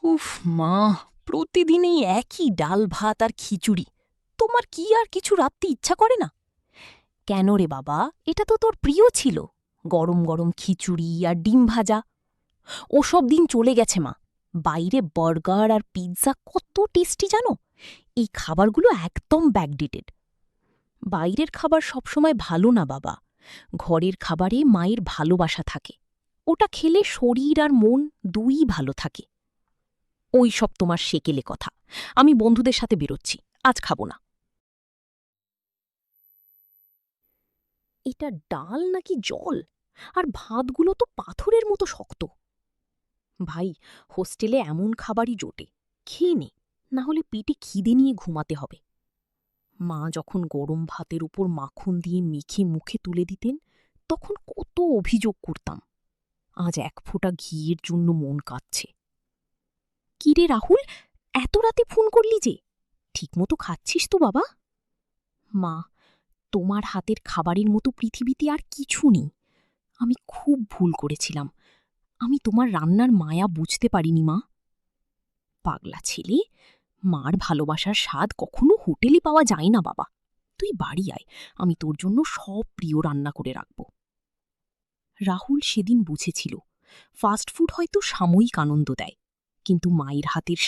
উফ মা, প্রতিদিন এই একই ডাল ভাত আর খিচুড়ি। তোমার কি আর কিছু রাঁধতে ইচ্ছা করে না? কেন রে বাবা, এটা তো তোর প্রিয় ছিল। গরম গরম খিচুড়ি আর ডিম ভাজা। ওসব দিন চলে গেছে মা। বাইরে বার্গার আর পিৎজা কত টেস্টি জানো? এই খাবারগুলো একদম ব্যাকডেটেড। বাইরের খাবার সবসময় ভালো না বাবা। ঘরের খাবারে মায়ের ভালোবাসা থাকে। ওটা খেলে শরীর আর মন দুই ভালো থাকে। ওই সব তোমার সেকেলে কথা। আমি বন্ধুদের সাথে বেরোচ্ছি, আজ খাবো না। এটা ডাল নাকি জল? আর ভাতগুলো তো পাথরের মতো শক্ত। ভাই, হোস্টেলে এমন খাবারই জোটে। খেয়ে নে, না হলে পেটে খিদে নিয়ে ঘুমাতে হবে। মা যখন গরম ভাতের উপর মাখন দিয়ে মেখে মুখে তুলে দিতেন, তখন কত অভিযোগ করতাম। আজ এক ফোঁটা ঘিয়ের জন্য মন কাঁদছে। কিরে রাহুল, এত রাতে ফোন করলি যে? ঠিকমতো খাচ্ছিস তো বাবা? মা, তোমার হাতের খাবারের মতো পৃথিবীতে আর কিছু নেই। আমি খুব ভুল করেছিলাম। আমি তোমার রান্নার মায়া বুঝতে পারিনি মা। পাগলা ছেলে, মার ভালোবাসার স্বাদ কখনো হোটেলে পাওয়া যায় না বাবা। তুই বাড়ি আয়, আমি তোর জন্য সব প্রিয় রান্না করে রাখব। রাহুল সেদিন বুঝেছিল ফাস্টফুড হয়তো সাময়িক আনন্দ দেয়, কিন্তু মায়ের হাতের